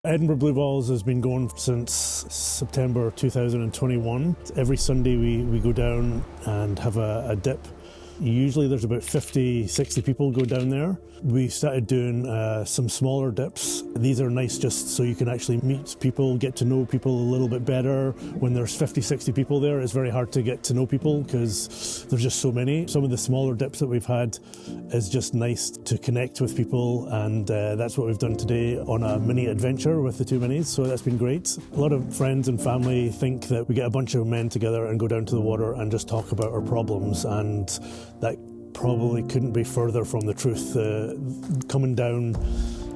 Edinburgh Blue Balls has been going since September 2021. Every Sunday we go down and have a dip. Usually there's about 50, 60 people go down there. We started doing some smaller dips. These are nice just so you can actually meet people, get to know people a little bit better. When there's 50, 60 people there, it's very hard to get to know people because there's just so many. Some of the smaller dips that we've had is just nice to connect with people, and that's what we've done today on a mini adventure with the two minis, so that's been great. A lot of friends and family think that we get a bunch of men together and go down to the water and just talk about our problems, and that probably couldn't be further from the truth. Coming down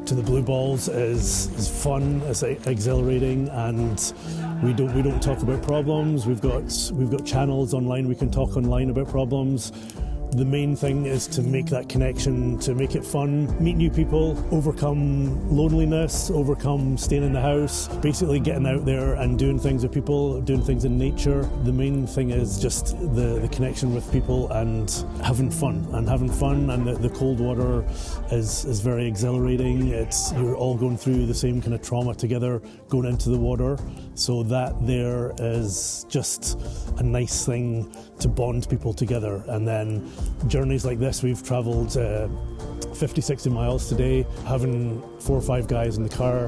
to the Blue Balls is fun, it's exhilarating, and we don't talk about problems. We've got channels online, we can talk online about problems. The main thing is to make that connection, to make it fun, meet new people, overcome loneliness, overcome staying in the house, basically getting out there and doing things with people, doing things in nature. The main thing is just the connection with people and having fun. And the cold water is very exhilarating. You're all going through the same kind of trauma together, going into the water. So that there is just a nice thing to bond people together. And then journeys like this, we've travelled 50, 60 miles today, having 4 or 5 guys in the car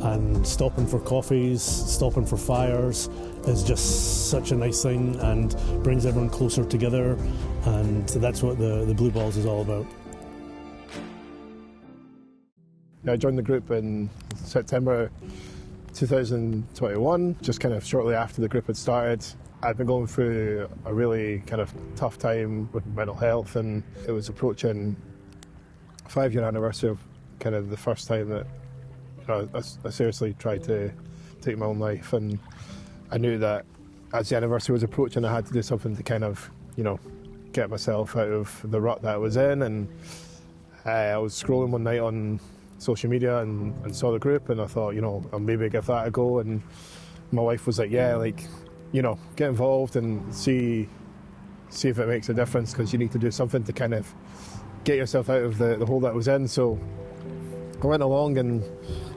and stopping for coffees, stopping for fires is just such a nice thing and brings everyone closer together, and that's what the Blue Balls is all about. I joined the group in September 2021, just kind of shortly after the group had started. I'd been going through a really kind of tough time with mental health, and it was approaching a 5-year anniversary of kind of the first time that I seriously tried to take my own life, and I knew that as the anniversary was approaching I had to do something to kind of, get myself out of the rut that I was in. And I was scrolling one night on social media and saw the group, and I thought, I'll maybe give that a go. And my wife was like, get involved and see if it makes a difference, because you need to do something to kind of get yourself out of the hole that I was in. So I went along, and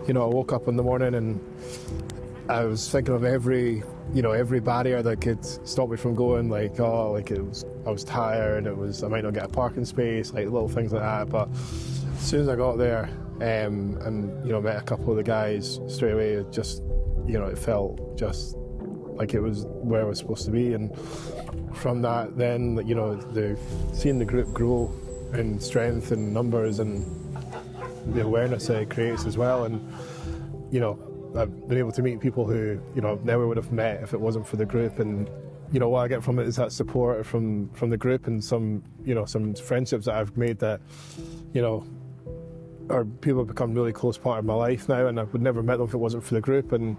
I woke up in the morning and I was thinking of every barrier that could stop me from going. I was tired, I might not get a parking space, like little things like that. But as soon as I got there and met a couple of the guys straight away, it just it felt just like it was where I was supposed to be. And from that, then seeing the group grow in strength and numbers and the awareness that it creates as well. And I've been able to meet people who never would have met if it wasn't for the group. And what I get from it is that support from the group, and some friendships that I've made that or people have become really close part of my life now, and I would never met them if it wasn't for the group. And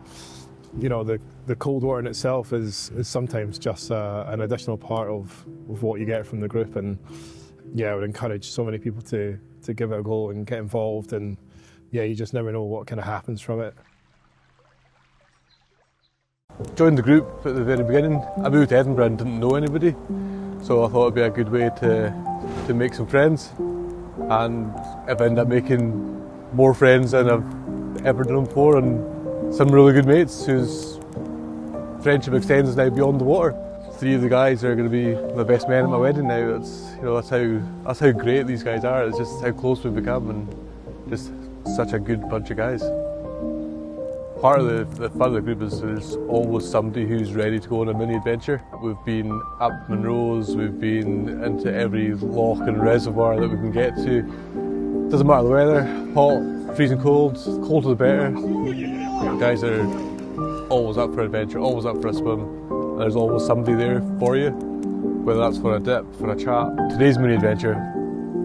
the cold water in itself is sometimes just an additional part of what you get from the group. And I would encourage so many people to give it a go and get involved. And you just never know what kind of happens from it. Joined the group at the very beginning. I moved to Edinburgh and didn't know anybody, so I thought it'd be a good way to make some friends. And I've ended up making more friends than I've ever done before, and some really good mates whose friendship extends now beyond the water. 3 of the guys are going to be the best men at my wedding now. That's how great these guys are. It's just how close we've become, and just such a good bunch of guys. Part of the fun of the group is there's always somebody who's ready to go on a mini adventure. We've been up Monroe's, we've been into every loch and reservoir that we can get to. Doesn't matter the weather, hot, freezing cold, colder the better. The guys are always up for an adventure, always up for a swim. And there's always somebody there for you, whether that's for a dip, for a chat. Today's mini adventure,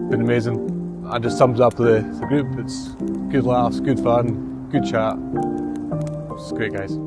been amazing. And just sums up the group. It's good laughs, good fun, good chat. It's great, guys.